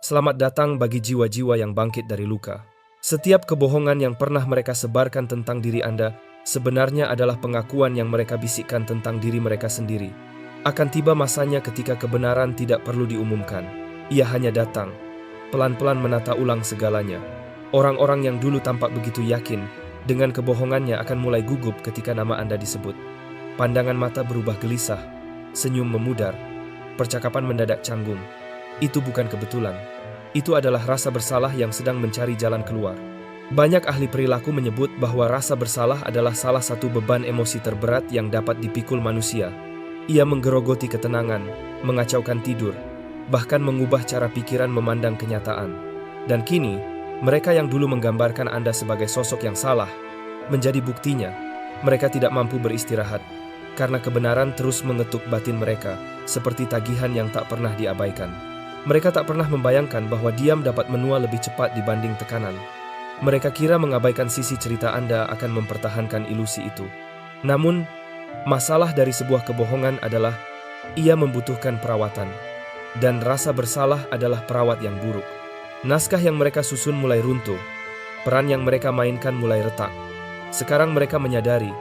Selamat datang bagi jiwa-jiwa yang bangkit dari luka. Setiap kebohongan yang pernah mereka sebarkan tentang diri Anda sebenarnya adalah pengakuan yang mereka bisikkan tentang diri mereka sendiri. Akan tiba masanya ketika kebenaran tidak perlu diumumkan. Ia hanya datang, pelan-pelan menata ulang segalanya. Orang-orang yang dulu tampak begitu yakin dengan kebohongannya akan mulai gugup ketika nama Anda disebut. Pandangan mata berubah gelisah, senyum memudar, percakapan mendadak canggung. Itu bukan kebetulan. Itu adalah rasa bersalah yang sedang mencari jalan keluar. Banyak ahli perilaku menyebut bahwa rasa bersalah adalah salah satu beban emosi terberat yang dapat dipikul manusia. Ia menggerogoti ketenangan, mengacaukan tidur, bahkan mengubah cara pikiran memandang kenyataan. Dan kini, mereka yang dulu menggambarkan Anda sebagai sosok yang salah, menjadi buktinya, mereka tidak mampu beristirahat, karena kebenaran terus mengetuk batin mereka, seperti tagihan yang tak pernah diabaikan. Mereka tak pernah membayangkan bahwa diam dapat menua lebih cepat dibanding tekanan. Mereka kira mengabaikan sisi cerita Anda akan mempertahankan ilusi itu. Namun, masalah dari sebuah kebohongan adalah ia membutuhkan perawatan. Dan rasa bersalah adalah perawat yang buruk. Naskah yang mereka susun mulai runtuh. Peran yang mereka mainkan mulai retak. Sekarang mereka menyadari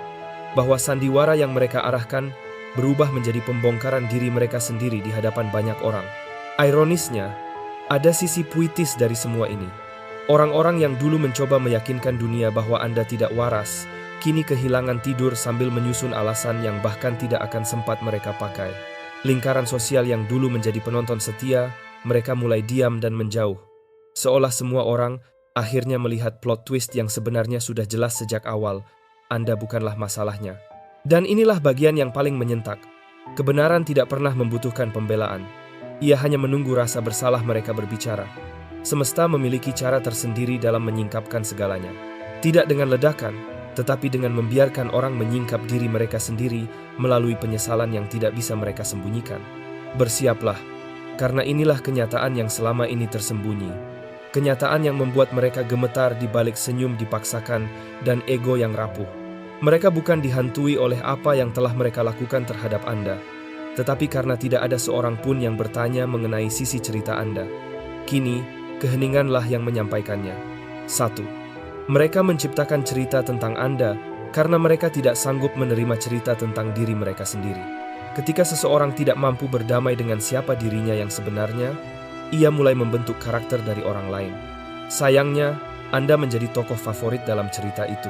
bahwa sandiwara yang mereka arahkan berubah menjadi pembongkaran diri mereka sendiri di hadapan banyak orang. Ironisnya, ada sisi puitis dari semua ini. Orang-orang yang dulu mencoba meyakinkan dunia bahwa Anda tidak waras, kini kehilangan tidur sambil menyusun alasan yang bahkan tidak akan sempat mereka pakai. Lingkaran sosial yang dulu menjadi penonton setia, mereka mulai diam dan menjauh. Seolah semua orang akhirnya melihat plot twist yang sebenarnya sudah jelas sejak awal, Anda bukanlah masalahnya. Dan inilah bagian yang paling menyentak. Kebenaran tidak pernah membutuhkan pembelaan. Ia hanya menunggu rasa bersalah mereka berbicara. Semesta memiliki cara tersendiri dalam menyingkapkan segalanya. Tidak dengan ledakan, tetapi dengan membiarkan orang menyingkap diri mereka sendiri melalui penyesalan yang tidak bisa mereka sembunyikan. Bersiaplah, karena inilah kenyataan yang selama ini tersembunyi. Kenyataan yang membuat mereka gemetar di balik senyum dipaksakan dan ego yang rapuh. Mereka bukan dihantui oleh apa yang telah mereka lakukan terhadap Anda, tetapi karena tidak ada seorang pun yang bertanya mengenai sisi cerita Anda. Kini, keheninganlah yang menyampaikannya. 1. Mereka menciptakan cerita tentang Anda karena mereka tidak sanggup menerima cerita tentang diri mereka sendiri. Ketika seseorang tidak mampu berdamai dengan siapa dirinya yang sebenarnya, ia mulai membentuk karakter dari orang lain. Sayangnya, Anda menjadi tokoh favorit dalam cerita itu.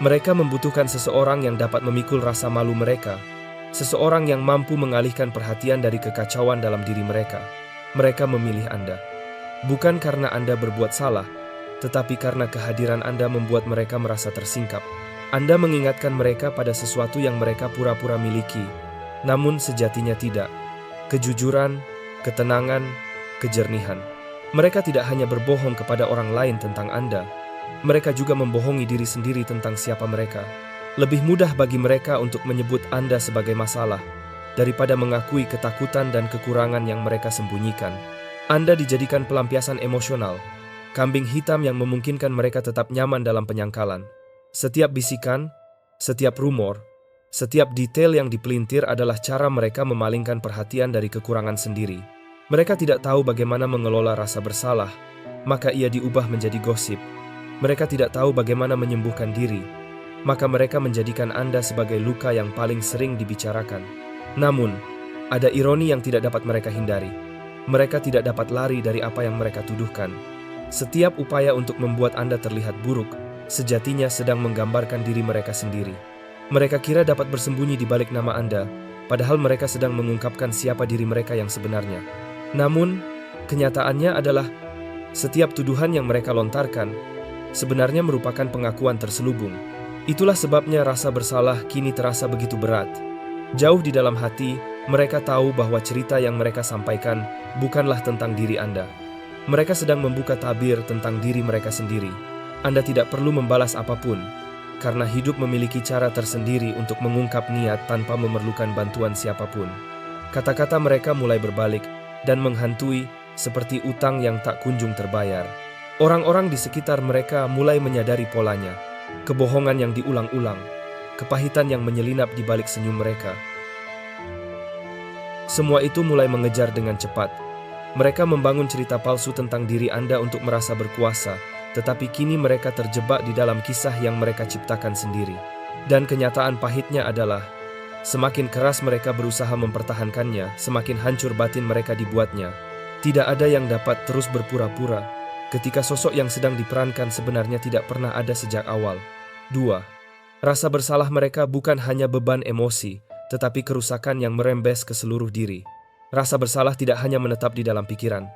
Mereka membutuhkan seseorang yang dapat memikul rasa malu mereka, seseorang yang mampu mengalihkan perhatian dari kekacauan dalam diri mereka. Mereka memilih Anda. Bukan karena Anda berbuat salah, tetapi karena kehadiran Anda membuat mereka merasa tersingkap. Anda mengingatkan mereka pada sesuatu yang mereka pura-pura miliki, namun sejatinya tidak. Kejujuran, ketenangan, kejernihan. Mereka tidak hanya berbohong kepada orang lain tentang Anda, mereka juga membohongi diri sendiri tentang siapa mereka. Lebih mudah bagi mereka untuk menyebut Anda sebagai masalah daripada mengakui ketakutan dan kekurangan yang mereka sembunyikan. Anda dijadikan pelampiasan emosional, kambing hitam yang memungkinkan mereka tetap nyaman dalam penyangkalan. Setiap bisikan, setiap rumor, setiap detail yang dipelintir adalah cara mereka memalingkan perhatian dari kekurangan sendiri. Mereka tidak tahu bagaimana mengelola rasa bersalah, maka ia diubah menjadi gosip. Mereka tidak tahu bagaimana menyembuhkan diri, maka mereka menjadikan Anda sebagai luka yang paling sering dibicarakan. Namun, ada ironi yang tidak dapat mereka hindari. Mereka tidak dapat lari dari apa yang mereka tuduhkan. Setiap upaya untuk membuat Anda terlihat buruk, sejatinya sedang menggambarkan diri mereka sendiri. Mereka kira dapat bersembunyi di balik nama Anda, padahal mereka sedang mengungkapkan siapa diri mereka yang sebenarnya. Namun, kenyataannya adalah setiap tuduhan yang mereka lontarkan sebenarnya merupakan pengakuan terselubung. Itulah sebabnya rasa bersalah kini terasa begitu berat. Jauh di dalam hati, mereka tahu bahwa cerita yang mereka sampaikan bukanlah tentang diri Anda. Mereka sedang membuka tabir tentang diri mereka sendiri. Anda tidak perlu membalas apapun, karena hidup memiliki cara tersendiri untuk mengungkap niat tanpa memerlukan bantuan siapapun. Kata-kata mereka mulai berbalik dan menghantui seperti utang yang tak kunjung terbayar. Orang-orang di sekitar mereka mulai menyadari polanya. Kebohongan yang diulang-ulang, kepahitan yang menyelinap di balik senyum mereka. Semua itu mulai mengejar dengan cepat. Mereka membangun cerita palsu tentang diri Anda untuk merasa berkuasa, tetapi kini mereka terjebak di dalam kisah yang mereka ciptakan sendiri. Dan kenyataan pahitnya adalah, semakin keras mereka berusaha mempertahankannya, semakin hancur batin mereka dibuatnya. Tidak ada yang dapat terus berpura-pura, ketika sosok yang sedang diperankan sebenarnya tidak pernah ada sejak awal. 2. Rasa bersalah mereka bukan hanya beban emosi, tetapi kerusakan yang merembes ke seluruh diri. Rasa bersalah tidak hanya menetap di dalam pikiran.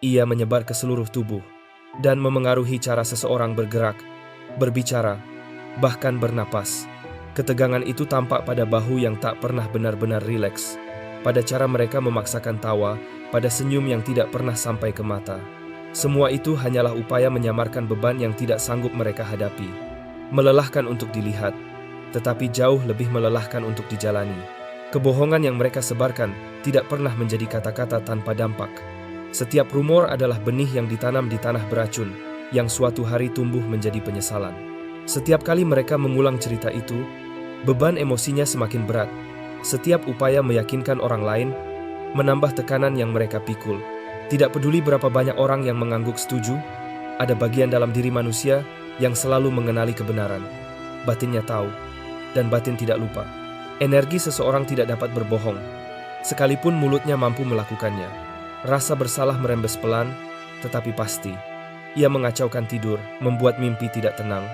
Ia menyebar ke seluruh tubuh dan memengaruhi cara seseorang bergerak, berbicara, bahkan bernapas. Ketegangan itu tampak pada bahu yang tak pernah benar-benar rileks, pada cara mereka memaksakan tawa, pada senyum yang tidak pernah sampai ke mata. Semua itu hanyalah upaya menyamarkan beban yang tidak sanggup mereka hadapi. Melelahkan untuk dilihat, tetapi jauh lebih melelahkan untuk dijalani. Kebohongan yang mereka sebarkan tidak pernah menjadi kata-kata tanpa dampak. Setiap rumor adalah benih yang ditanam di tanah beracun, yang suatu hari tumbuh menjadi penyesalan. Setiap kali mereka mengulang cerita itu, beban emosinya semakin berat. Setiap upaya meyakinkan orang lain menambah tekanan yang mereka pikul. Tidak peduli berapa banyak orang yang mengangguk setuju, ada bagian dalam diri manusia yang selalu mengenali kebenaran. Batinnya tahu, dan batin tidak lupa. Energi seseorang tidak dapat berbohong, sekalipun mulutnya mampu melakukannya. Rasa bersalah merembes pelan, tetapi pasti. Ia mengacaukan tidur, membuat mimpi tidak tenang,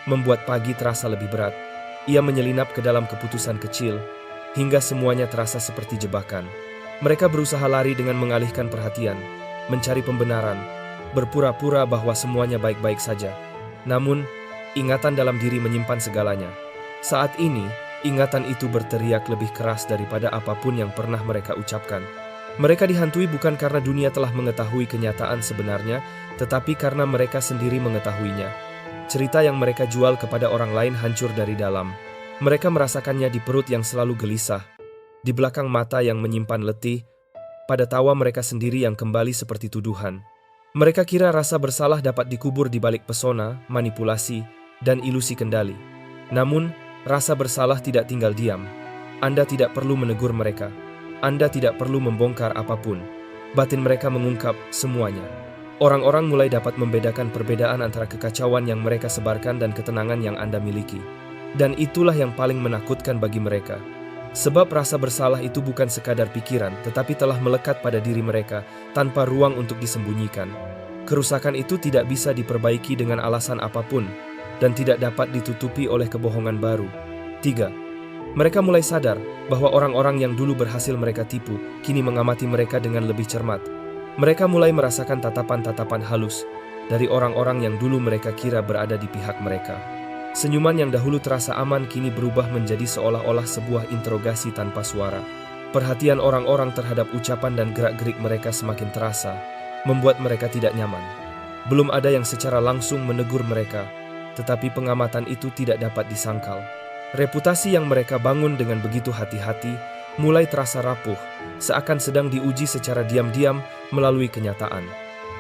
membuat pagi terasa lebih berat. Ia menyelinap ke dalam keputusan kecil, hingga semuanya terasa seperti jebakan. Mereka berusaha lari dengan mengalihkan perhatian, mencari pembenaran, berpura-pura bahwa semuanya baik-baik saja. Namun, ingatan dalam diri menyimpan segalanya. Saat ini, ingatan itu berteriak lebih keras daripada apapun yang pernah mereka ucapkan. Mereka dihantui bukan karena dunia telah mengetahui kenyataan sebenarnya, tetapi karena mereka sendiri mengetahuinya. Cerita yang mereka jual kepada orang lain hancur dari dalam. Mereka merasakannya di perut yang selalu gelisah, di belakang mata yang menyimpan letih, pada tawa mereka sendiri yang kembali seperti tuduhan. Mereka kira rasa bersalah dapat dikubur di balik pesona, manipulasi, dan ilusi kendali. Namun, rasa bersalah tidak tinggal diam. Anda tidak perlu menegur mereka. Anda tidak perlu membongkar apapun. Batin mereka mengungkap semuanya. Orang-orang mulai dapat membedakan perbedaan antara kekacauan yang mereka sebarkan dan ketenangan yang Anda miliki. Dan itulah yang paling menakutkan bagi mereka. Sebab rasa bersalah itu bukan sekadar pikiran, tetapi telah melekat pada diri mereka tanpa ruang untuk disembunyikan. Kerusakan itu tidak bisa diperbaiki dengan alasan apapun, dan tidak dapat ditutupi oleh kebohongan baru. 3. Mereka mulai sadar bahwa orang-orang yang dulu berhasil mereka tipu, kini mengamati mereka dengan lebih cermat. Mereka mulai merasakan tatapan-tatapan halus dari orang-orang yang dulu mereka kira berada di pihak mereka. Senyuman yang dahulu terasa aman kini berubah menjadi seolah-olah sebuah interogasi tanpa suara. Perhatian orang-orang terhadap ucapan dan gerak-gerik mereka semakin terasa, membuat mereka tidak nyaman. Belum ada yang secara langsung menegur mereka, tetapi pengamatan itu tidak dapat disangkal. Reputasi yang mereka bangun dengan begitu hati-hati mulai terasa rapuh, seakan sedang diuji secara diam-diam melalui kenyataan.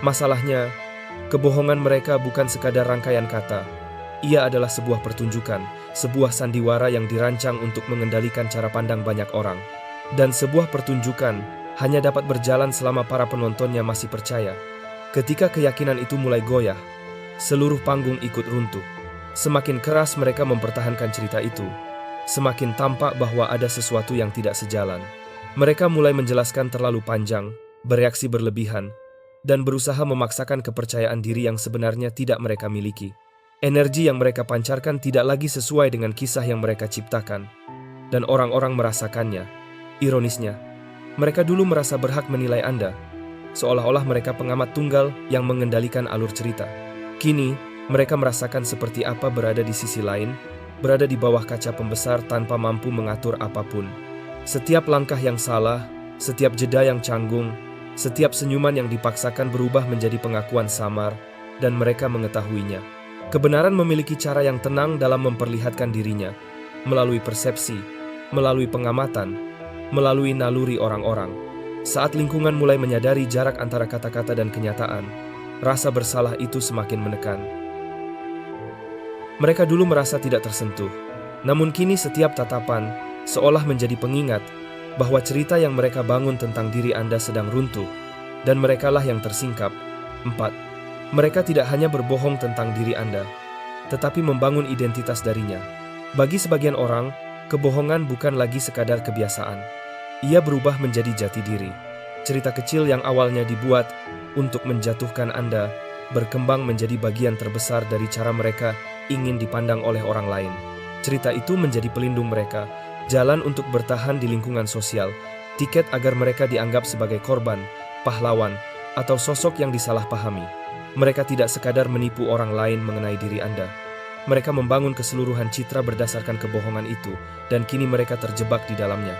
Masalahnya, kebohongan mereka bukan sekadar rangkaian kata. Ia adalah sebuah pertunjukan, sebuah sandiwara yang dirancang untuk mengendalikan cara pandang banyak orang. Dan sebuah pertunjukan hanya dapat berjalan selama para penontonnya masih percaya. Ketika keyakinan itu mulai goyah, seluruh panggung ikut runtuh. Semakin keras mereka mempertahankan cerita itu, semakin tampak bahwa ada sesuatu yang tidak sejalan. Mereka mulai menjelaskan terlalu panjang, bereaksi berlebihan, dan berusaha memaksakan kepercayaan diri yang sebenarnya tidak mereka miliki. Energi yang mereka pancarkan tidak lagi sesuai dengan kisah yang mereka ciptakan, dan orang-orang merasakannya. Ironisnya, mereka dulu merasa berhak menilai Anda, seolah-olah mereka pengamat tunggal yang mengendalikan alur cerita. Kini, mereka merasakan seperti apa berada di sisi lain, berada di bawah kaca pembesar tanpa mampu mengatur apapun. Setiap langkah yang salah, setiap jeda yang canggung, setiap senyuman yang dipaksakan berubah menjadi pengakuan samar, dan mereka mengetahuinya. Kebenaran memiliki cara yang tenang dalam memperlihatkan dirinya, melalui persepsi, melalui pengamatan, melalui naluri orang-orang. Saat lingkungan mulai menyadari jarak antara kata-kata dan kenyataan, rasa bersalah itu semakin menekan. Mereka dulu merasa tidak tersentuh, namun kini setiap tatapan seolah menjadi pengingat bahwa cerita yang mereka bangun tentang diri Anda sedang runtuh. dan merekalah yang tersingkap. 4. Mereka tidak hanya berbohong tentang diri Anda, tetapi membangun identitas darinya. Bagi sebagian orang, kebohongan bukan lagi sekadar kebiasaan. Ia berubah menjadi jati diri. Cerita kecil yang awalnya dibuat untuk menjatuhkan Anda, berkembang menjadi bagian terbesar dari cara mereka ingin dipandang oleh orang lain. Cerita itu menjadi pelindung mereka, jalan untuk bertahan di lingkungan sosial, tiket agar mereka dianggap sebagai korban, pahlawan, atau sosok yang disalahpahami. Mereka tidak sekadar menipu orang lain mengenai diri Anda. Mereka membangun keseluruhan citra berdasarkan kebohongan itu, dan kini mereka terjebak di dalamnya.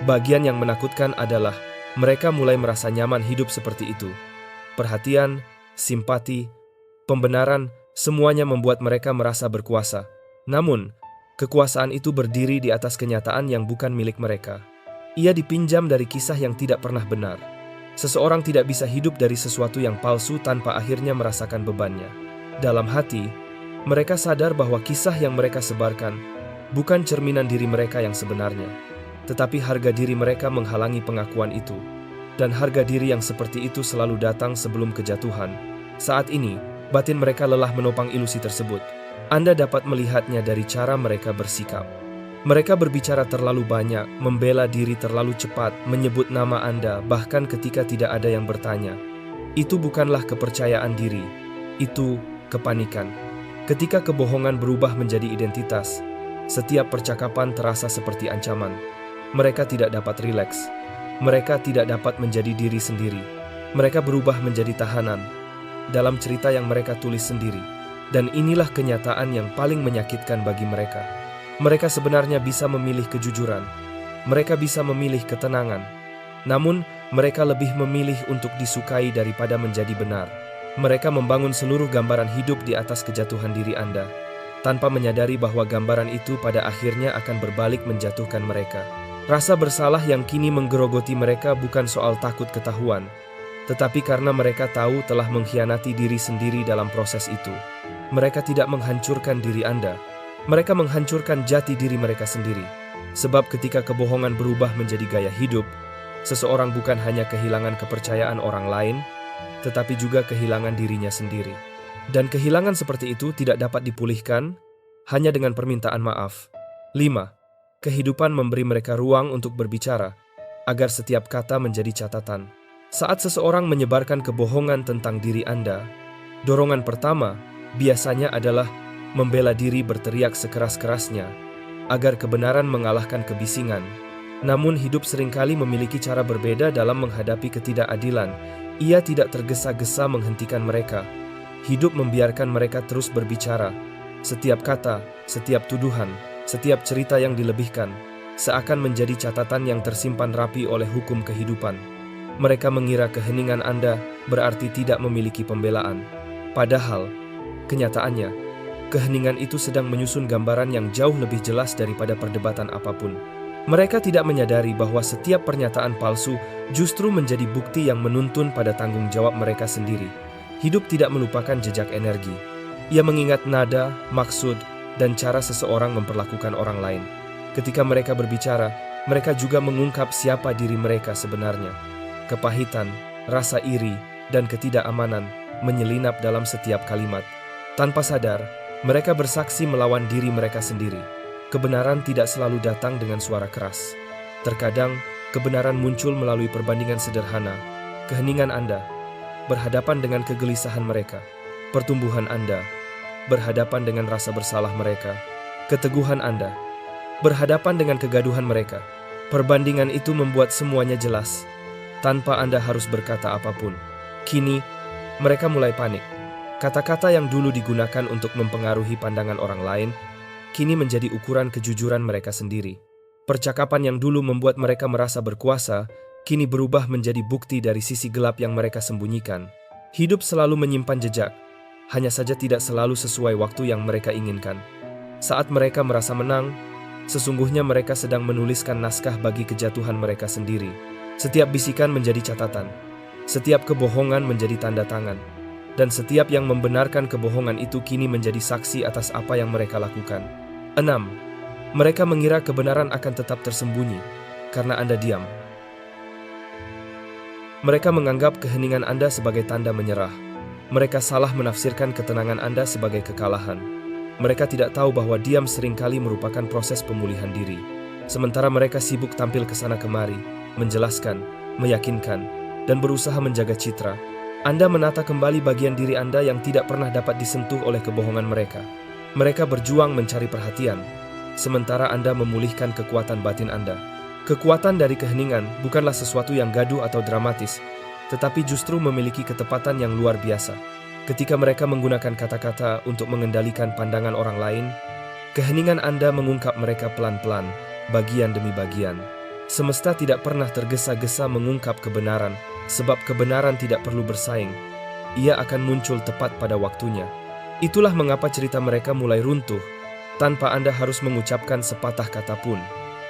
Bagian yang menakutkan adalah mereka mulai merasa nyaman hidup seperti itu. Perhatian, simpati, pembenaran, semuanya membuat mereka merasa berkuasa. Namun, kekuasaan itu berdiri di atas kenyataan yang bukan milik mereka. Ia dipinjam dari kisah yang tidak pernah benar. Seseorang tidak bisa hidup dari sesuatu yang palsu tanpa akhirnya merasakan bebannya. Dalam hati, mereka sadar bahwa kisah yang mereka sebarkan bukan cerminan diri mereka yang sebenarnya, tetapi harga diri mereka menghalangi pengakuan itu. Dan harga diri yang seperti itu selalu datang sebelum kejatuhan. Saat ini, batin mereka lelah menopang ilusi tersebut. Anda dapat melihatnya dari cara mereka bersikap. Mereka berbicara terlalu banyak, membela diri terlalu cepat, menyebut nama Anda, bahkan ketika tidak ada yang bertanya. Itu bukanlah kepercayaan diri, itu kepanikan. Ketika kebohongan berubah menjadi identitas, setiap percakapan terasa seperti ancaman. Mereka tidak dapat rileks. Mereka tidak dapat menjadi diri sendiri. Mereka berubah menjadi tahanan dalam cerita yang mereka tulis sendiri. Dan inilah kenyataan yang paling menyakitkan bagi mereka. Mereka sebenarnya bisa memilih kejujuran. Mereka bisa memilih ketenangan. Namun, mereka lebih memilih untuk disukai daripada menjadi benar. Mereka membangun seluruh gambaran hidup di atas kejatuhan diri Anda, tanpa menyadari bahwa gambaran itu pada akhirnya akan berbalik menjatuhkan mereka. Rasa bersalah yang kini menggerogoti mereka bukan soal takut ketahuan, tetapi karena mereka tahu telah mengkhianati diri sendiri dalam proses itu. Mereka tidak menghancurkan diri Anda, mereka menghancurkan jati diri mereka sendiri. Sebab ketika kebohongan berubah menjadi gaya hidup, seseorang bukan hanya kehilangan kepercayaan orang lain, tetapi juga kehilangan dirinya sendiri. Dan kehilangan seperti itu tidak dapat dipulihkan hanya dengan permintaan maaf. 5. Kehidupan memberi mereka ruang untuk berbicara, agar setiap kata menjadi catatan. Saat seseorang menyebarkan kebohongan tentang diri Anda, dorongan pertama biasanya adalah membela diri berteriak sekeras-kerasnya, agar kebenaran mengalahkan kebisingan. Namun hidup seringkali memiliki cara berbeda dalam menghadapi ketidakadilan. Ia tidak tergesa-gesa menghentikan mereka. Hidup membiarkan mereka terus berbicara. Setiap kata, setiap tuduhan, setiap cerita yang dilebihkan, seakan menjadi catatan yang tersimpan rapi oleh hukum kehidupan. Mereka mengira keheningan Anda berarti tidak memiliki pembelaan. Padahal, kenyataannya, keheningan itu sedang menyusun gambaran yang jauh lebih jelas daripada perdebatan apapun. Mereka tidak menyadari bahwa setiap pernyataan palsu justru menjadi bukti yang menuntun pada tanggung jawab mereka sendiri. Hidup tidak melupakan jejak energi. Ia mengingat nada, maksud, dan cara seseorang memperlakukan orang lain. Ketika mereka berbicara, mereka juga mengungkap siapa diri mereka sebenarnya. Kepahitan, rasa iri, dan ketidakamanan menyelinap dalam setiap kalimat. Tanpa sadar, mereka bersaksi melawan diri mereka sendiri. Kebenaran tidak selalu datang dengan suara keras. Terkadang, kebenaran muncul melalui perbandingan sederhana. Keheningan Anda berhadapan dengan kegelisahan mereka. Pertumbuhan Anda berhadapan dengan rasa bersalah mereka. Keteguhan Anda berhadapan dengan kegaduhan mereka. Perbandingan itu membuat semuanya jelas, tanpa Anda harus berkata apapun. Kini, mereka mulai panik. Kata-kata yang dulu digunakan untuk mempengaruhi pandangan orang lain, kini menjadi ukuran kejujuran mereka sendiri. Percakapan yang dulu membuat mereka merasa berkuasa, kini berubah menjadi bukti dari sisi gelap yang mereka sembunyikan. Hidup selalu menyimpan jejak, hanya saja tidak selalu sesuai waktu yang mereka inginkan. Saat mereka merasa menang, sesungguhnya mereka sedang menuliskan naskah bagi kejatuhan mereka sendiri. Setiap bisikan menjadi catatan, setiap kebohongan menjadi tanda tangan, dan setiap yang membenarkan kebohongan itu kini menjadi saksi atas apa yang mereka lakukan. 6. Mereka mengira kebenaran akan tetap tersembunyi karena Anda diam. Mereka menganggap keheningan Anda sebagai tanda menyerah. Mereka salah menafsirkan ketenangan Anda sebagai kekalahan. Mereka tidak tahu bahwa diam seringkali merupakan proses pemulihan diri. Sementara mereka sibuk tampil ke sana kemari, menjelaskan, meyakinkan, dan berusaha menjaga citra, Anda menata kembali bagian diri Anda yang tidak pernah dapat disentuh oleh kebohongan mereka. Mereka berjuang mencari perhatian, sementara Anda memulihkan kekuatan batin Anda. Kekuatan dari keheningan bukanlah sesuatu yang gaduh atau dramatis, tetapi justru memiliki ketepatan yang luar biasa. Ketika mereka menggunakan kata-kata untuk mengendalikan pandangan orang lain, keheningan Anda mengungkap mereka pelan-pelan, bagian demi bagian. Semesta tidak pernah tergesa-gesa mengungkap kebenaran, sebab kebenaran tidak perlu bersaing. Ia akan muncul tepat pada waktunya. Itulah mengapa cerita mereka mulai runtuh, tanpa Anda harus mengucapkan sepatah kata pun.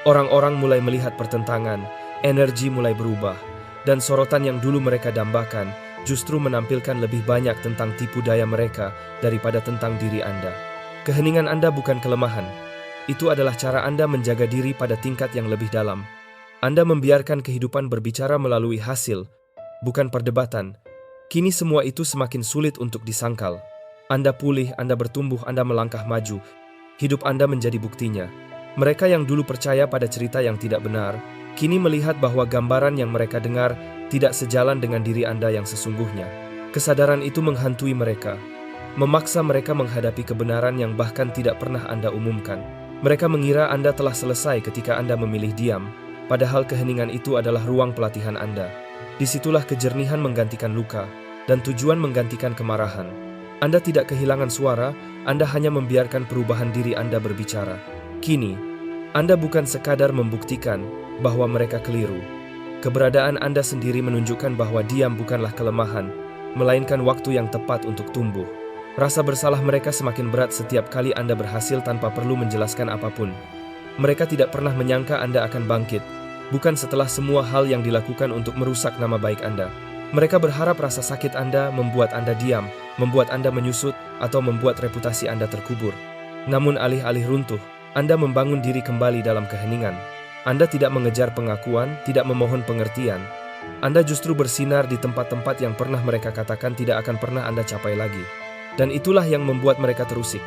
Orang-orang mulai melihat pertentangan, energi mulai berubah, dan sorotan yang dulu mereka dambakan justru menampilkan lebih banyak tentang tipu daya mereka daripada tentang diri Anda. Keheningan Anda bukan kelemahan. Itu adalah cara Anda menjaga diri pada tingkat yang lebih dalam. Anda membiarkan kehidupan berbicara melalui hasil, bukan perdebatan. Kini semua itu semakin sulit untuk disangkal. Anda pulih, Anda bertumbuh, Anda melangkah maju. Hidup Anda menjadi buktinya. Mereka yang dulu percaya pada cerita yang tidak benar, kini melihat bahwa gambaran yang mereka dengar tidak sejalan dengan diri Anda yang sesungguhnya. Kesadaran itu menghantui mereka, memaksa mereka menghadapi kebenaran yang bahkan tidak pernah Anda umumkan. Mereka mengira Anda telah selesai ketika Anda memilih diam, padahal keheningan itu adalah ruang pelatihan Anda. Disitulah kejernihan menggantikan luka, dan tujuan menggantikan kemarahan. Anda tidak kehilangan suara, Anda hanya membiarkan perubahan diri Anda berbicara. Kini, Anda bukan sekadar membuktikan bahwa mereka keliru. Keberadaan Anda sendiri menunjukkan bahwa diam bukanlah kelemahan, melainkan waktu yang tepat untuk tumbuh. Rasa bersalah mereka semakin berat setiap kali Anda berhasil tanpa perlu menjelaskan apapun. Mereka tidak pernah menyangka Anda akan bangkit, bukan setelah semua hal yang dilakukan untuk merusak nama baik Anda. Mereka berharap rasa sakit Anda membuat Anda diam, membuat Anda menyusut, atau membuat reputasi Anda terkubur. Namun alih-alih runtuh, Anda membangun diri kembali dalam keheningan. Anda tidak mengejar pengakuan, tidak memohon pengertian. Anda justru bersinar di tempat-tempat yang pernah mereka katakan tidak akan pernah Anda capai lagi. Dan itulah yang membuat mereka terusik,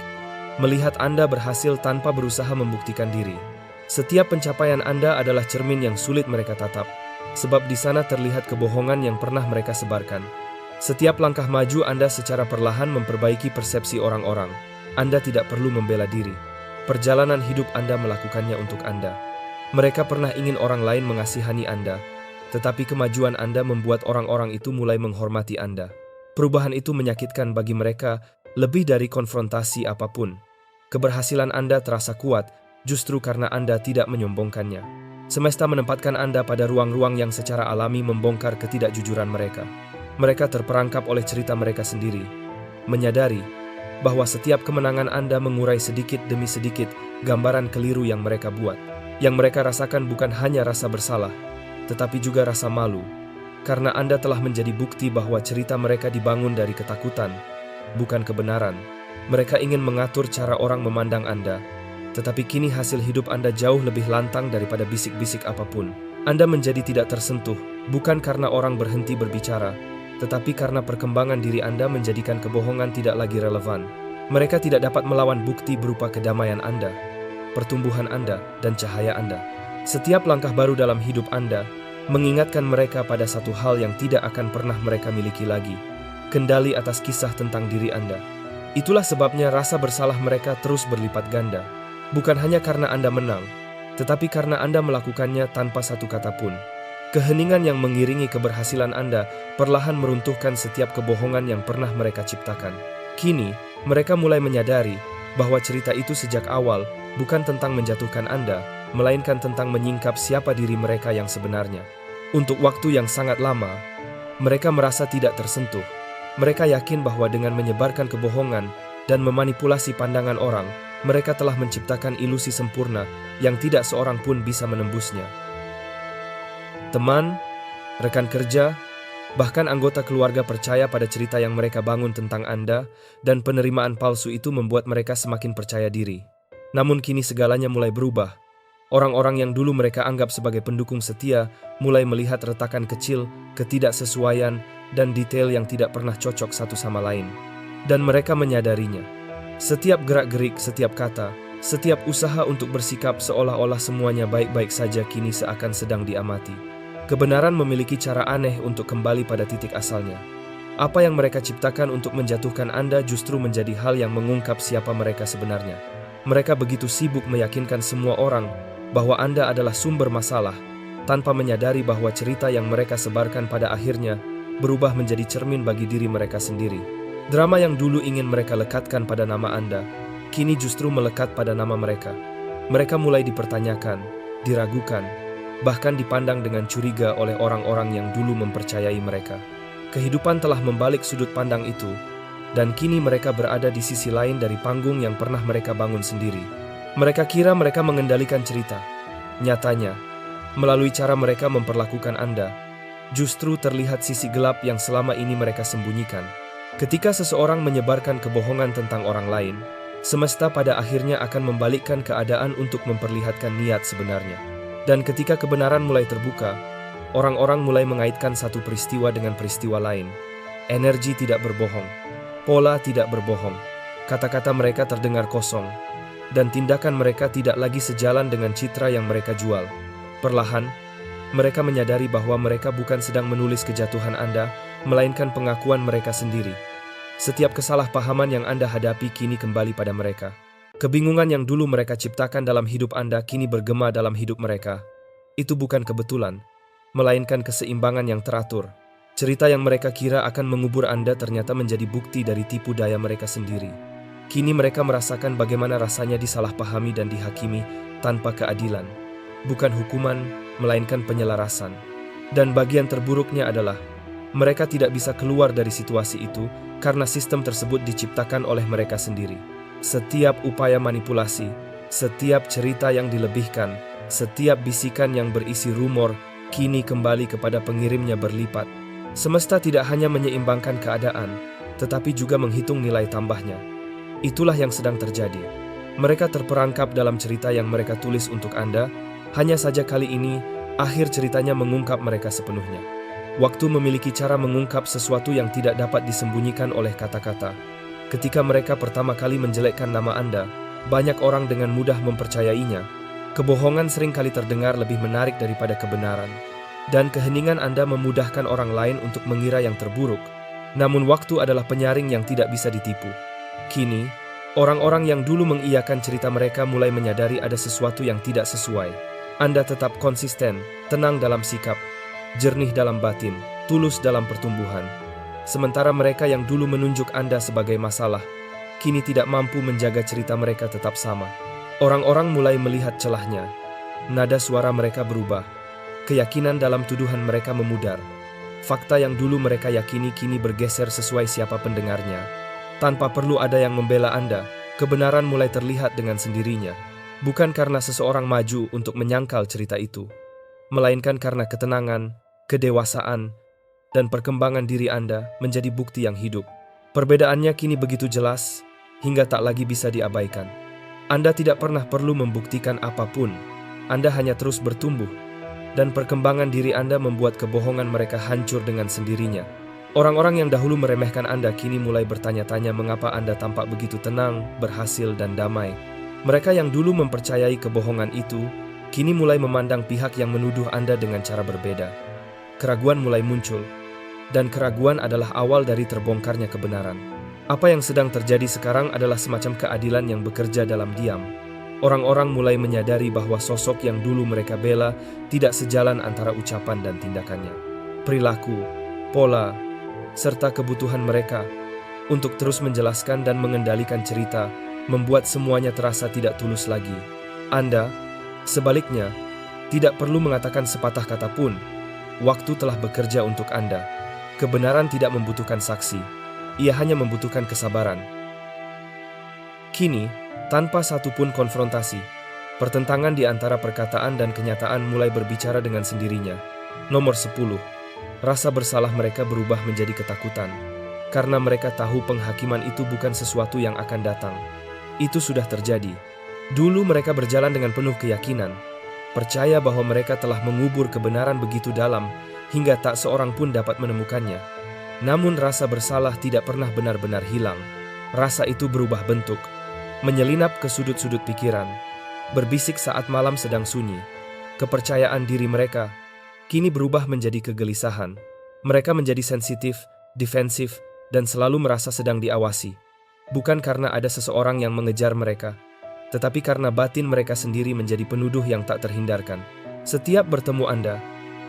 melihat Anda berhasil tanpa berusaha membuktikan diri. Setiap pencapaian Anda adalah cermin yang sulit mereka tatap, sebab di sana terlihat kebohongan yang pernah mereka sebarkan. Setiap langkah maju Anda secara perlahan memperbaiki persepsi orang-orang. Anda tidak perlu membela diri. Perjalanan hidup Anda melakukannya untuk Anda. Mereka pernah ingin orang lain mengasihani Anda, tetapi kemajuan Anda membuat orang-orang itu mulai menghormati Anda. Perubahan itu menyakitkan bagi mereka lebih dari konfrontasi apapun. Keberhasilan Anda terasa kuat justru karena Anda tidak menyombongkannya. Semesta menempatkan Anda pada ruang-ruang yang secara alami membongkar ketidakjujuran mereka. Mereka terperangkap oleh cerita mereka sendiri, menyadari bahwa setiap kemenangan Anda mengurai sedikit demi sedikit gambaran keliru yang mereka buat. Yang mereka rasakan bukan hanya rasa bersalah, tetapi juga rasa malu, karena Anda telah menjadi bukti bahwa cerita mereka dibangun dari ketakutan, bukan kebenaran. Mereka ingin mengatur cara orang memandang Anda, tetapi kini hasil hidup Anda jauh lebih lantang daripada bisik-bisik apapun. Anda menjadi tidak tersentuh, bukan karena orang berhenti berbicara, tetapi karena perkembangan diri Anda menjadikan kebohongan tidak lagi relevan. Mereka tidak dapat melawan bukti berupa kedamaian Anda, pertumbuhan Anda, dan cahaya Anda. Setiap langkah baru dalam hidup Anda mengingatkan mereka pada satu hal yang tidak akan pernah mereka miliki lagi, kendali atas kisah tentang diri Anda. Itulah sebabnya rasa bersalah mereka terus berlipat ganda, bukan hanya karena Anda menang, tetapi karena Anda melakukannya tanpa satu kata pun. Keheningan yang mengiringi keberhasilan Anda perlahan meruntuhkan setiap kebohongan yang pernah mereka ciptakan. Kini, mereka mulai menyadari bahwa cerita itu sejak awal bukan tentang menjatuhkan Anda, melainkan tentang menyingkap siapa diri mereka yang sebenarnya. Untuk waktu yang sangat lama, mereka merasa tidak tersentuh. Mereka yakin bahwa dengan menyebarkan kebohongan dan memanipulasi pandangan orang, mereka telah menciptakan ilusi sempurna yang tidak seorang pun bisa menembusnya. Teman, rekan kerja, bahkan anggota keluarga percaya pada cerita yang mereka bangun tentang Anda, dan penerimaan palsu itu membuat mereka semakin percaya diri. Namun kini segalanya mulai berubah. Orang-orang yang dulu mereka anggap sebagai pendukung setia mulai melihat retakan kecil, ketidaksesuaian, dan detail yang tidak pernah cocok satu sama lain. Dan mereka menyadarinya. Setiap gerak-gerik, setiap kata, setiap usaha untuk bersikap seolah-olah semuanya baik-baik saja kini seakan sedang diamati. Kebenaran memiliki cara aneh untuk kembali pada titik asalnya. Apa yang mereka ciptakan untuk menjatuhkan Anda justru menjadi hal yang mengungkap siapa mereka sebenarnya. Mereka begitu sibuk meyakinkan semua orang bahwa Anda adalah sumber masalah, tanpa menyadari bahwa cerita yang mereka sebarkan pada akhirnya berubah menjadi cermin bagi diri mereka sendiri. Drama yang dulu ingin mereka lekatkan pada nama Anda, kini justru melekat pada nama mereka. Mereka mulai dipertanyakan, diragukan, bahkan dipandang dengan curiga oleh orang-orang yang dulu mempercayai mereka. Kehidupan telah membalik sudut pandang itu, dan kini mereka berada di sisi lain dari panggung yang pernah mereka bangun sendiri. Mereka kira mereka mengendalikan cerita. Nyatanya, melalui cara mereka memperlakukan Anda, justru terlihat sisi gelap yang selama ini mereka sembunyikan. Ketika seseorang menyebarkan kebohongan tentang orang lain, semesta pada akhirnya akan membalikkan keadaan untuk memperlihatkan niat sebenarnya. Dan ketika kebenaran mulai terbuka, orang-orang mulai mengaitkan satu peristiwa dengan peristiwa lain. Energi tidak berbohong, pola tidak berbohong, kata-kata mereka terdengar kosong, dan tindakan mereka tidak lagi sejalan dengan citra yang mereka jual. Perlahan, mereka menyadari bahwa mereka bukan sedang menulis kejatuhan Anda, melainkan pengakuan mereka sendiri. Setiap kesalahpahaman yang Anda hadapi kini kembali pada mereka. Kebingungan yang dulu mereka ciptakan dalam hidup Anda kini bergema dalam hidup mereka. Itu bukan kebetulan, melainkan keseimbangan yang teratur. Cerita yang mereka kira akan mengubur Anda ternyata menjadi bukti dari tipu daya mereka sendiri. Kini mereka merasakan bagaimana rasanya disalahpahami dan dihakimi tanpa keadilan. Bukan hukuman, melainkan penyelarasan. Dan bagian terburuknya adalah, mereka tidak bisa keluar dari situasi itu karena sistem tersebut diciptakan oleh mereka sendiri. Setiap upaya manipulasi, setiap cerita yang dilebihkan, setiap bisikan yang berisi rumor, kini kembali kepada pengirimnya berlipat. Semesta tidak hanya menyeimbangkan keadaan, tetapi juga menghitung nilai tambahnya. Itulah yang sedang terjadi. Mereka terperangkap dalam cerita yang mereka tulis untuk Anda, hanya saja kali ini, akhir ceritanya mengungkap mereka sepenuhnya. Waktu memiliki cara mengungkap sesuatu yang tidak dapat disembunyikan oleh kata-kata. Ketika mereka pertama kali menjelekkan nama Anda, banyak orang dengan mudah mempercayainya. Kebohongan seringkali terdengar lebih menarik daripada kebenaran. Dan keheningan Anda memudahkan orang lain untuk mengira yang terburuk. Namun waktu adalah penyaring yang tidak bisa ditipu. Kini, orang-orang yang dulu mengiyakan cerita mereka mulai menyadari ada sesuatu yang tidak sesuai. Anda tetap konsisten, tenang dalam sikap, jernih dalam batin, tulus dalam pertumbuhan. Sementara mereka yang dulu menunjuk Anda sebagai masalah, kini tidak mampu menjaga cerita mereka tetap sama. Orang-orang mulai melihat celahnya. Nada suara mereka berubah. Keyakinan dalam tuduhan mereka memudar. Fakta yang dulu mereka yakini kini bergeser sesuai siapa pendengarnya. Tanpa perlu ada yang membela Anda, kebenaran mulai terlihat dengan sendirinya. Bukan karena seseorang maju untuk menyangkal cerita itu, melainkan karena ketenangan, kedewasaan, dan perkembangan diri Anda menjadi bukti yang hidup. Perbedaannya kini begitu jelas, hingga tak lagi bisa diabaikan. Anda tidak pernah perlu membuktikan apapun, Anda hanya terus bertumbuh, dan perkembangan diri Anda membuat kebohongan mereka hancur dengan sendirinya. Orang-orang yang dahulu meremehkan Anda kini mulai bertanya-tanya mengapa Anda tampak begitu tenang, berhasil, dan damai. Mereka yang dulu mempercayai kebohongan itu, kini mulai memandang pihak yang menuduh Anda dengan cara berbeda. Keraguan mulai muncul, dan keraguan adalah awal dari terbongkarnya kebenaran. Apa yang sedang terjadi sekarang adalah semacam keadilan yang bekerja dalam diam. Orang-orang mulai menyadari bahwa sosok yang dulu mereka bela tidak sejalan antara ucapan dan tindakannya. Perilaku, pola, serta kebutuhan mereka untuk terus menjelaskan dan mengendalikan cerita membuat semuanya terasa tidak tulus lagi. Anda, sebaliknya, tidak perlu mengatakan sepatah kata pun. Waktu telah bekerja untuk Anda. Kebenaran tidak membutuhkan saksi, ia hanya membutuhkan kesabaran. Kini, tanpa satupun konfrontasi, pertentangan di antara perkataan dan kenyataan mulai berbicara dengan sendirinya. Nomor 10. Rasa bersalah mereka berubah menjadi ketakutan, karena mereka tahu penghakiman itu bukan sesuatu yang akan datang. Itu sudah terjadi. Dulu mereka berjalan dengan penuh keyakinan, percaya bahwa mereka telah mengubur kebenaran begitu dalam hingga tak seorang pun dapat menemukannya. Namun rasa bersalah tidak pernah benar-benar hilang. Rasa itu berubah bentuk, menyelinap ke sudut-sudut pikiran, berbisik saat malam sedang sunyi. Kepercayaan diri mereka kini berubah menjadi kegelisahan. Mereka menjadi sensitif, defensif, dan selalu merasa sedang diawasi. Bukan karena ada seseorang yang mengejar mereka, tetapi karena batin mereka sendiri menjadi penuduh yang tak terhindarkan. Setiap bertemu Anda,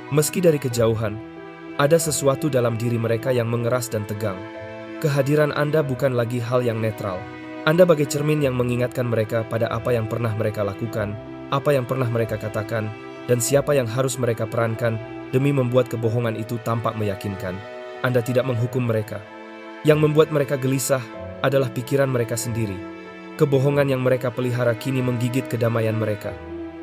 meski dari kejauhan, ada sesuatu dalam diri mereka yang mengeras dan tegang. Kehadiran Anda bukan lagi hal yang netral. Anda bagai cermin yang mengingatkan mereka pada apa yang pernah mereka lakukan, apa yang pernah mereka katakan, dan siapa yang harus mereka perankan demi membuat kebohongan itu tampak meyakinkan. Anda tidak menghukum mereka. Yang membuat mereka gelisah adalah pikiran mereka sendiri. Kebohongan yang mereka pelihara kini menggigit kedamaian mereka.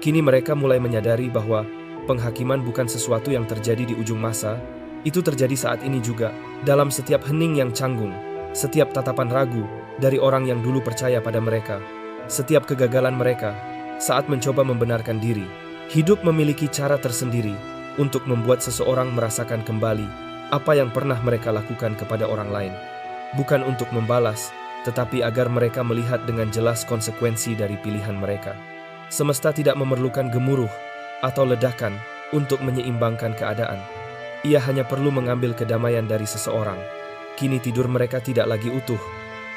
Kini mereka mulai menyadari bahwa penghakiman bukan sesuatu yang terjadi di ujung masa. Itu terjadi saat ini juga, dalam setiap hening yang canggung, setiap tatapan ragu dari orang yang dulu percaya pada mereka, setiap kegagalan mereka saat mencoba membenarkan diri. Hidup memiliki cara tersendiri untuk membuat seseorang merasakan kembali apa yang pernah mereka lakukan kepada orang lain. Bukan untuk membalas, tetapi agar mereka melihat dengan jelas konsekuensi dari pilihan mereka. Semesta tidak memerlukan gemuruh atau ledakan untuk menyeimbangkan keadaan. Ia hanya perlu mengambil kedamaian dari seseorang. Kini tidur mereka tidak lagi utuh.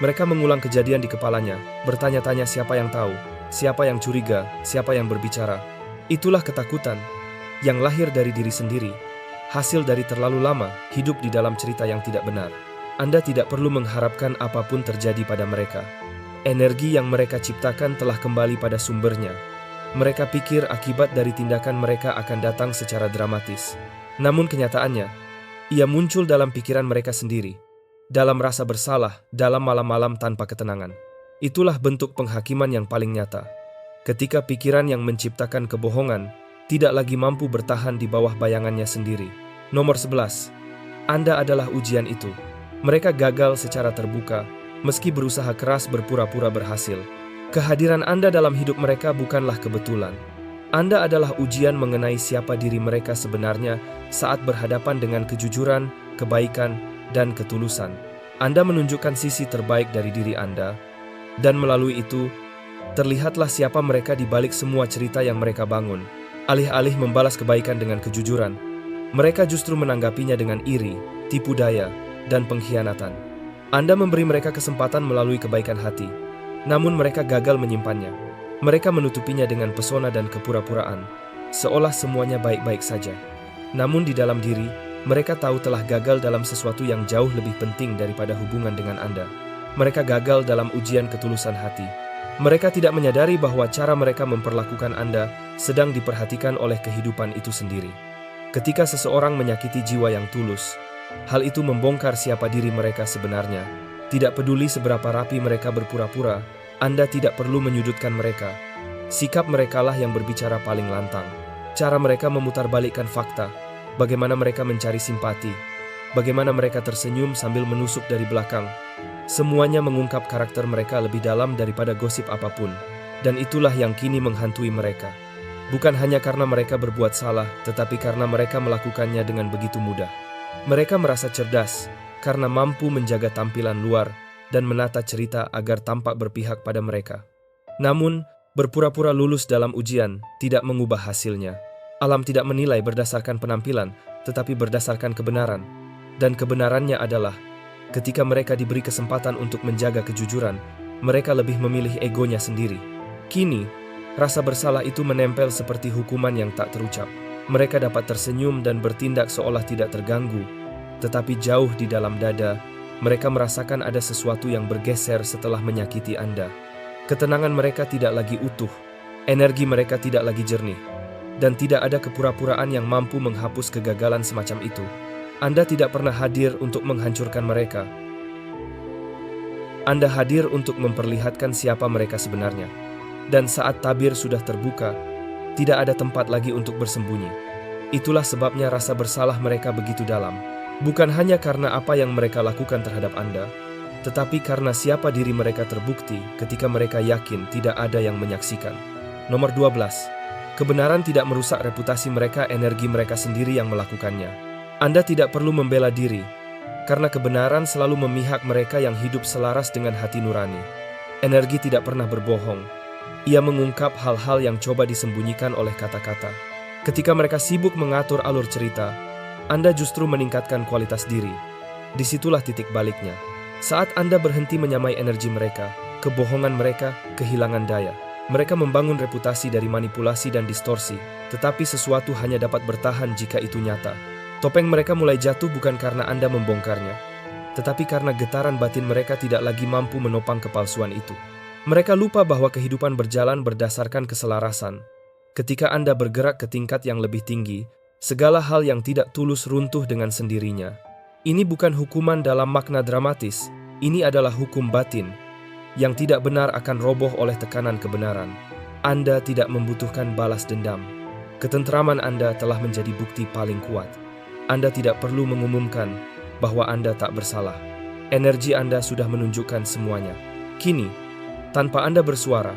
Mereka mengulang kejadian di kepalanya, bertanya-tanya siapa yang tahu, siapa yang curiga, siapa yang berbicara. Itulah ketakutan yang lahir dari diri sendiri, hasil dari terlalu lama hidup di dalam cerita yang tidak benar. Anda tidak perlu mengharapkan apapun terjadi pada mereka. Energi yang mereka ciptakan telah kembali pada sumbernya. Mereka pikir akibat dari tindakan mereka akan datang secara dramatis. Namun kenyataannya, ia muncul dalam pikiran mereka sendiri, dalam rasa bersalah, dalam malam-malam tanpa ketenangan. Itulah bentuk penghakiman yang paling nyata. Ketika pikiran yang menciptakan kebohongan tidak lagi mampu bertahan di bawah bayangannya sendiri. Nomor 11. Anda adalah ujian itu. Mereka gagal secara terbuka, meski berusaha keras berpura-pura berhasil. Kehadiran Anda dalam hidup mereka bukanlah kebetulan. Anda adalah ujian mengenai siapa diri mereka sebenarnya saat berhadapan dengan kejujuran, kebaikan, dan ketulusan. Anda menunjukkan sisi terbaik dari diri Anda, dan melalui itu, terlihatlah siapa mereka di balik semua cerita yang mereka bangun. Alih-alih membalas kebaikan dengan kejujuran, mereka justru menanggapinya dengan iri, tipu daya, dan pengkhianatan. Anda memberi mereka kesempatan melalui kebaikan hati, namun mereka gagal menyimpannya. Mereka menutupinya dengan pesona dan kepura-puraan, seolah semuanya baik-baik saja. Namun di dalam diri, mereka tahu telah gagal dalam sesuatu yang jauh lebih penting daripada hubungan dengan Anda. Mereka gagal dalam ujian ketulusan hati. Mereka tidak menyadari bahwa cara mereka memperlakukan Anda sedang diperhatikan oleh kehidupan itu sendiri. Ketika seseorang menyakiti jiwa yang tulus, hal itu membongkar siapa diri mereka sebenarnya. Tidak peduli seberapa rapi mereka berpura-pura, Anda tidak perlu menyudutkan mereka. Sikap merekalah yang berbicara paling lantang. Cara mereka memutarbalikkan fakta, bagaimana mereka mencari simpati, bagaimana mereka tersenyum sambil menusuk dari belakang. Semuanya mengungkap karakter mereka lebih dalam daripada gosip apapun, dan itulah yang kini menghantui mereka. Bukan hanya karena mereka berbuat salah, tetapi karena mereka melakukannya dengan begitu mudah. Mereka merasa cerdas karena mampu menjaga tampilan luar dan menata cerita agar tampak berpihak pada mereka. Namun, berpura-pura lulus dalam ujian tidak mengubah hasilnya. Alam tidak menilai berdasarkan penampilan, tetapi berdasarkan kebenaran. Dan kebenarannya adalah, ketika mereka diberi kesempatan untuk menjaga kejujuran, mereka lebih memilih egonya sendiri. Kini, rasa bersalah itu menempel seperti hukuman yang tak terucap. Mereka dapat tersenyum dan bertindak seolah tidak terganggu, tetapi jauh di dalam dada, mereka merasakan ada sesuatu yang bergeser setelah menyakiti Anda. Ketenangan mereka tidak lagi utuh, energi mereka tidak lagi jernih, dan tidak ada kepura-puraan yang mampu menghapus kegagalan semacam itu. Anda tidak pernah hadir untuk menghancurkan mereka. Anda hadir untuk memperlihatkan siapa mereka sebenarnya. Dan saat tabir sudah terbuka, tidak ada tempat lagi untuk bersembunyi. Itulah sebabnya rasa bersalah mereka begitu dalam. Bukan hanya karena apa yang mereka lakukan terhadap Anda, tetapi karena siapa diri mereka terbukti ketika mereka yakin tidak ada yang menyaksikan. Nomor 12. Kebenaran tidak merusak reputasi mereka, energi mereka sendiri yang melakukannya. Anda tidak perlu membela diri, karena kebenaran selalu memihak mereka yang hidup selaras dengan hati nurani. Energi tidak pernah berbohong. Ia mengungkap hal-hal yang coba disembunyikan oleh kata-kata. Ketika mereka sibuk mengatur alur cerita, Anda justru meningkatkan kualitas diri. Disitulah titik baliknya. Saat Anda berhenti menyamai energi mereka, kebohongan mereka kehilangan daya. Mereka membangun reputasi dari manipulasi dan distorsi, tetapi sesuatu hanya dapat bertahan jika itu nyata. Topeng mereka mulai jatuh bukan karena Anda membongkarnya, tetapi karena getaran batin mereka tidak lagi mampu menopang kepalsuan itu. Mereka lupa bahwa kehidupan berjalan berdasarkan keselarasan. Ketika Anda bergerak ke tingkat yang lebih tinggi, segala hal yang tidak tulus runtuh dengan sendirinya. Ini bukan hukuman dalam makna dramatis, ini adalah hukum batin. Yang tidak benar akan roboh oleh tekanan kebenaran. Anda tidak membutuhkan balas dendam. Ketentraman Anda telah menjadi bukti paling kuat. Anda tidak perlu mengumumkan bahwa Anda tak bersalah. Energi Anda sudah menunjukkan semuanya. Kini, tanpa Anda bersuara,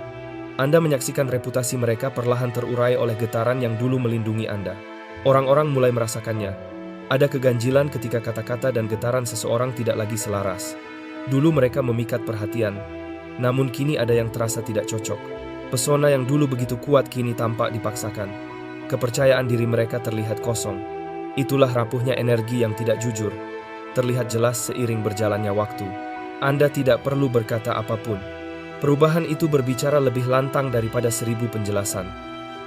Anda menyaksikan reputasi mereka perlahan terurai oleh getaran yang dulu melindungi Anda. Orang-orang mulai merasakannya. Ada keganjilan ketika kata-kata dan getaran seseorang tidak lagi selaras. Dulu mereka memikat perhatian, namun kini ada yang terasa tidak cocok. Pesona yang dulu begitu kuat kini tampak dipaksakan. Kepercayaan diri mereka terlihat kosong. Itulah rapuhnya energi yang tidak jujur. Terlihat jelas seiring berjalannya waktu. Anda tidak perlu berkata apapun. Perubahan itu berbicara lebih lantang daripada 1000 penjelasan.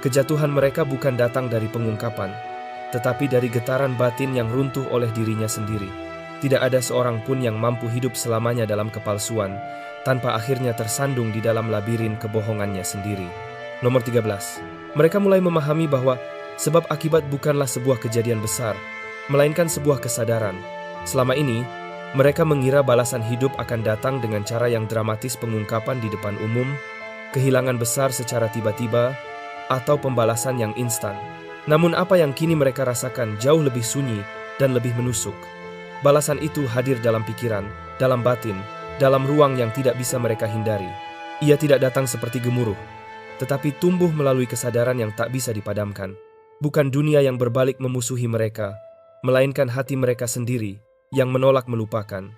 Kejatuhan mereka bukan datang dari pengungkapan, tetapi dari getaran batin yang runtuh oleh dirinya sendiri. Tidak ada seorang pun yang mampu hidup selamanya dalam kepalsuan, tanpa akhirnya tersandung di dalam labirin kebohongannya sendiri. Nomor 13. Mereka mulai memahami bahwa sebab akibat bukanlah sebuah kejadian besar, melainkan sebuah kesadaran. Selama ini, mereka mengira balasan hidup akan datang dengan cara yang dramatis, pengungkapan di depan umum, kehilangan besar secara tiba-tiba, atau pembalasan yang instan. Namun apa yang kini mereka rasakan jauh lebih sunyi dan lebih menusuk. Balasan itu hadir dalam pikiran, dalam batin, dalam ruang yang tidak bisa mereka hindari. Ia tidak datang seperti gemuruh, tetapi tumbuh melalui kesadaran yang tak bisa dipadamkan. Bukan dunia yang berbalik memusuhi mereka, melainkan hati mereka sendiri yang menolak melupakan.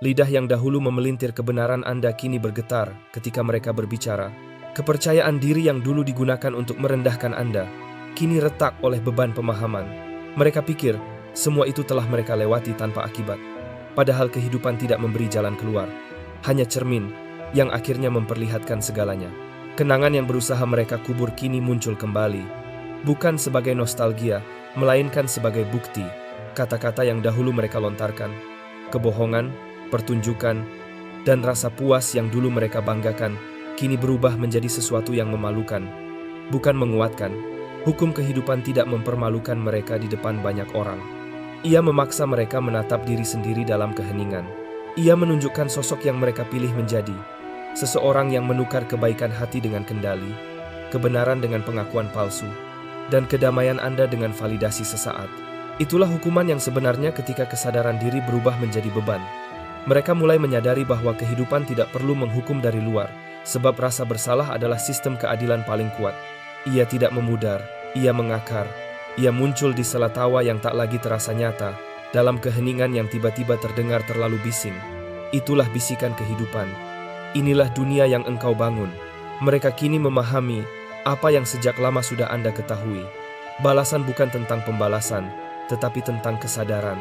Lidah yang dahulu memelintir kebenaran Anda kini bergetar ketika mereka berbicara. Kepercayaan diri yang dulu digunakan untuk merendahkan Anda, kini retak oleh beban pemahaman. Mereka pikir semua itu telah mereka lewati tanpa akibat. Padahal kehidupan tidak memberi jalan keluar, hanya cermin yang akhirnya memperlihatkan segalanya. Kenangan yang berusaha mereka kubur kini muncul kembali, bukan sebagai nostalgia, melainkan sebagai bukti. Kata-kata yang dahulu mereka lontarkan, kebohongan, pertunjukan, dan rasa puas yang dulu mereka banggakan, kini berubah menjadi sesuatu yang memalukan, bukan menguatkan. Hukum kehidupan tidak mempermalukan mereka di depan banyak orang. Ia memaksa mereka menatap diri sendiri dalam keheningan. Ia menunjukkan sosok yang mereka pilih menjadi. Seseorang yang menukar kebaikan hati dengan kendali, kebenaran dengan pengakuan palsu, dan kedamaian Anda dengan validasi sesaat. Itulah hukuman yang sebenarnya ketika kesadaran diri berubah menjadi beban. Mereka mulai menyadari bahwa kehidupan tidak perlu menghukum dari luar, sebab rasa bersalah adalah sistem keadilan paling kuat. Ia tidak memudar, ia mengakar. Ia muncul di sela tawa yang tak lagi terasa nyata, dalam keheningan yang tiba-tiba terdengar terlalu bising. Itulah bisikan kehidupan. Inilah dunia yang engkau bangun. Mereka kini memahami apa yang sejak lama sudah Anda ketahui. Balasan bukan tentang pembalasan, tetapi tentang kesadaran.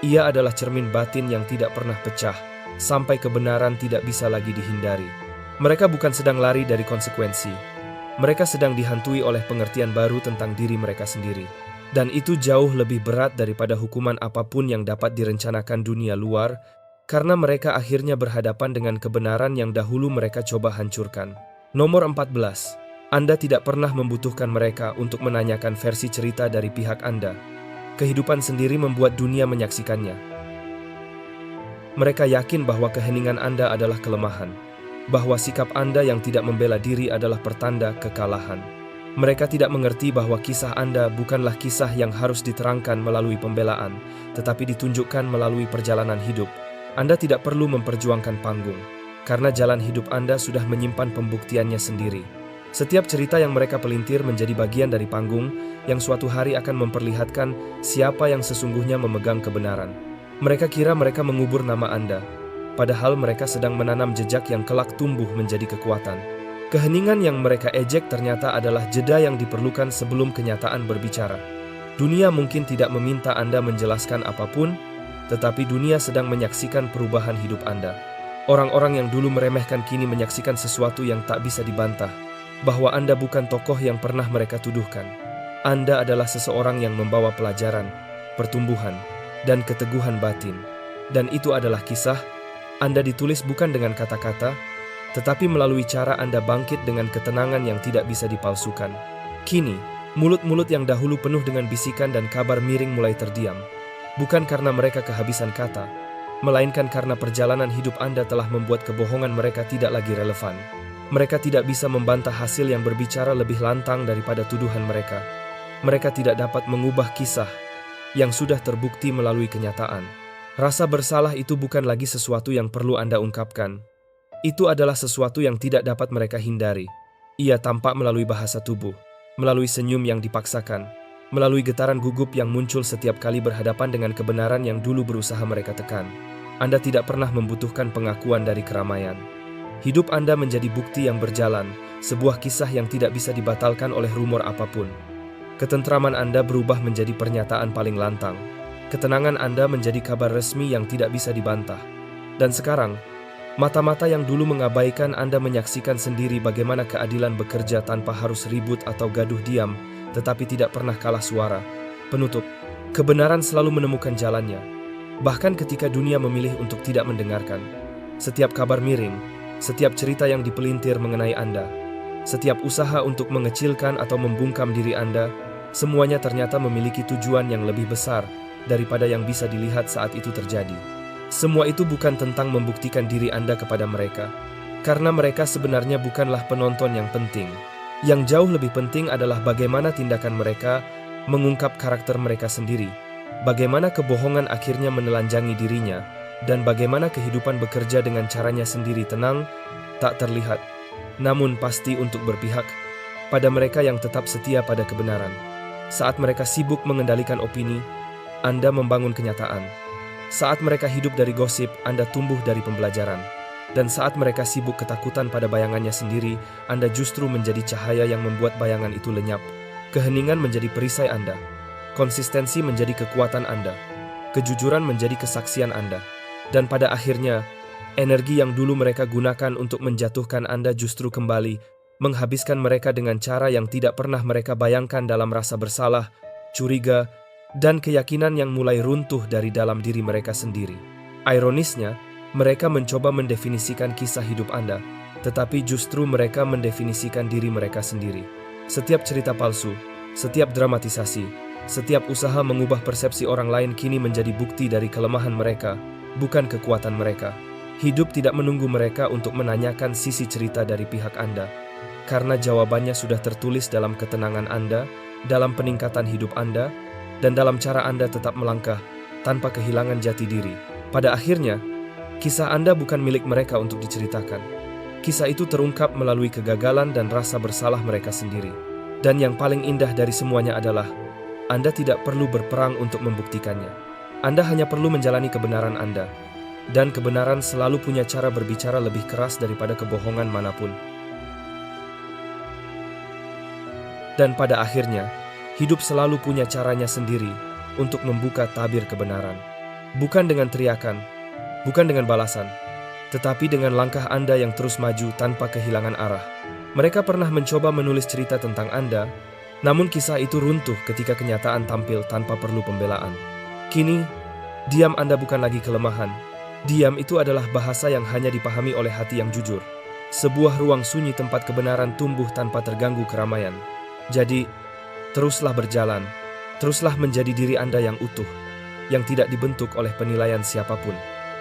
Ia adalah cermin batin yang tidak pernah pecah, sampai kebenaran tidak bisa lagi dihindari. Mereka bukan sedang lari dari konsekuensi. Mereka sedang dihantui oleh pengertian baru tentang diri mereka sendiri. Dan itu jauh lebih berat daripada hukuman apapun yang dapat direncanakan dunia luar, karena mereka akhirnya berhadapan dengan kebenaran yang dahulu mereka coba hancurkan. Nomor 14. Anda tidak pernah membutuhkan mereka untuk menanyakan versi cerita dari pihak Anda. Kehidupan sendiri membuat dunia menyaksikannya. Mereka yakin bahwa keheningan Anda adalah kelemahan, bahwa sikap Anda yang tidak membela diri adalah pertanda kekalahan. Mereka tidak mengerti bahwa kisah Anda bukanlah kisah yang harus diterangkan melalui pembelaan, tetapi ditunjukkan melalui perjalanan hidup. Anda tidak perlu memperjuangkan panggung, karena jalan hidup Anda sudah menyimpan pembuktiannya sendiri. Setiap cerita yang mereka pelintir menjadi bagian dari panggung yang suatu hari akan memperlihatkan siapa yang sesungguhnya memegang kebenaran. Mereka kira mereka mengubur nama Anda, padahal mereka sedang menanam jejak yang kelak tumbuh menjadi kekuatan. Keheningan yang mereka ejek ternyata adalah jeda yang diperlukan sebelum kenyataan berbicara. Dunia mungkin tidak meminta Anda menjelaskan apapun, tetapi dunia sedang menyaksikan perubahan hidup Anda. Orang-orang yang dulu meremehkan kini menyaksikan sesuatu yang tak bisa dibantah, bahwa Anda bukan tokoh yang pernah mereka tuduhkan. Anda adalah seseorang yang membawa pelajaran, pertumbuhan, dan keteguhan batin. Dan itu adalah kisah. Anda ditulis bukan dengan kata-kata, tetapi melalui cara Anda bangkit dengan ketenangan yang tidak bisa dipalsukan. Kini, mulut-mulut yang dahulu penuh dengan bisikan dan kabar miring mulai terdiam. Bukan karena mereka kehabisan kata, melainkan karena perjalanan hidup Anda telah membuat kebohongan mereka tidak lagi relevan. Mereka tidak bisa membantah hasil yang berbicara lebih lantang daripada tuduhan mereka. Mereka tidak dapat mengubah kisah yang sudah terbukti melalui kenyataan. Rasa bersalah itu bukan lagi sesuatu yang perlu Anda ungkapkan. Itu adalah sesuatu yang tidak dapat mereka hindari. Ia tampak melalui bahasa tubuh, melalui senyum yang dipaksakan, melalui getaran gugup yang muncul setiap kali berhadapan dengan kebenaran yang dulu berusaha mereka tekan. Anda tidak pernah membutuhkan pengakuan dari keramaian. Hidup Anda menjadi bukti yang berjalan, sebuah kisah yang tidak bisa dibatalkan oleh rumor apapun. Ketentraman Anda berubah menjadi pernyataan paling lantang. Ketenangan Anda menjadi kabar resmi yang tidak bisa dibantah. Dan sekarang, mata-mata yang dulu mengabaikan Anda menyaksikan sendiri bagaimana keadilan bekerja tanpa harus ribut atau gaduh diam, tetapi tidak pernah kalah suara. Penutup, kebenaran selalu menemukan jalannya. Bahkan ketika dunia memilih untuk tidak mendengarkan. Setiap kabar miring, setiap cerita yang dipelintir mengenai Anda, setiap usaha untuk mengecilkan atau membungkam diri Anda, semuanya ternyata memiliki tujuan yang lebih besar daripada yang bisa dilihat saat itu terjadi. Semua itu bukan tentang membuktikan diri Anda kepada mereka, karena mereka sebenarnya bukanlah penonton yang penting. Yang jauh lebih penting adalah bagaimana tindakan mereka mengungkap karakter mereka sendiri, bagaimana kebohongan akhirnya menelanjangi dirinya, dan bagaimana kehidupan bekerja dengan caranya sendiri tenang, tak terlihat, namun pasti untuk berpihak pada mereka yang tetap setia pada kebenaran. Saat mereka sibuk mengendalikan opini, Anda membangun kenyataan. Saat mereka hidup dari gosip, Anda tumbuh dari pembelajaran. Dan saat mereka sibuk ketakutan pada bayangannya sendiri, Anda justru menjadi cahaya yang membuat bayangan itu lenyap. Keheningan menjadi perisai Anda. Konsistensi menjadi kekuatan Anda. Kejujuran menjadi kesaksian Anda. Dan pada akhirnya, energi yang dulu mereka gunakan untuk menjatuhkan Anda justru kembali, menghabiskan mereka dengan cara yang tidak pernah mereka bayangkan dalam rasa bersalah, curiga, dan keyakinan yang mulai runtuh dari dalam diri mereka sendiri. Ironisnya, mereka mencoba mendefinisikan kisah hidup Anda, tetapi justru mereka mendefinisikan diri mereka sendiri. Setiap cerita palsu, setiap dramatisasi, setiap usaha mengubah persepsi orang lain kini menjadi bukti dari kelemahan mereka, bukan kekuatan mereka. Hidup tidak menunggu mereka untuk menanyakan sisi cerita dari pihak Anda, karena jawabannya sudah tertulis dalam ketenangan Anda, dalam peningkatan hidup Anda, dan dalam cara Anda tetap melangkah tanpa kehilangan jati diri. Pada akhirnya, kisah Anda bukan milik mereka untuk diceritakan. Kisah itu terungkap melalui kegagalan dan rasa bersalah mereka sendiri. Dan yang paling indah dari semuanya adalah, Anda tidak perlu berperang untuk membuktikannya. Anda hanya perlu menjalani kebenaran Anda. Dan kebenaran selalu punya cara berbicara lebih keras daripada kebohongan manapun. Dan pada akhirnya, hidup selalu punya caranya sendiri untuk membuka tabir kebenaran. Bukan dengan teriakan, bukan dengan balasan, tetapi dengan langkah Anda yang terus maju tanpa kehilangan arah. Mereka pernah mencoba menulis cerita tentang Anda, namun kisah itu runtuh ketika kenyataan tampil tanpa perlu pembelaan. Kini, diam Anda bukan lagi kelemahan. Diam itu adalah bahasa yang hanya dipahami oleh hati yang jujur. Sebuah ruang sunyi tempat kebenaran tumbuh tanpa terganggu keramaian. Jadi, teruslah berjalan, teruslah menjadi diri Anda yang utuh, yang tidak dibentuk oleh penilaian siapapun.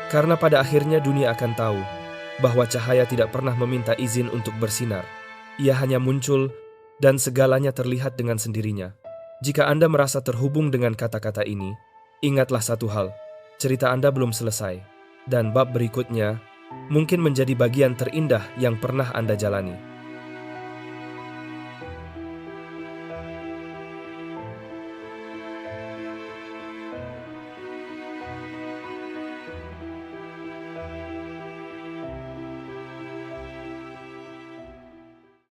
Karena pada akhirnya dunia akan tahu bahwa cahaya tidak pernah meminta izin untuk bersinar. Ia hanya muncul dan segalanya terlihat dengan sendirinya. Jika Anda merasa terhubung dengan kata-kata ini, ingatlah satu hal, cerita Anda belum selesai, dan bab berikutnya mungkin menjadi bagian terindah yang pernah Anda jalani.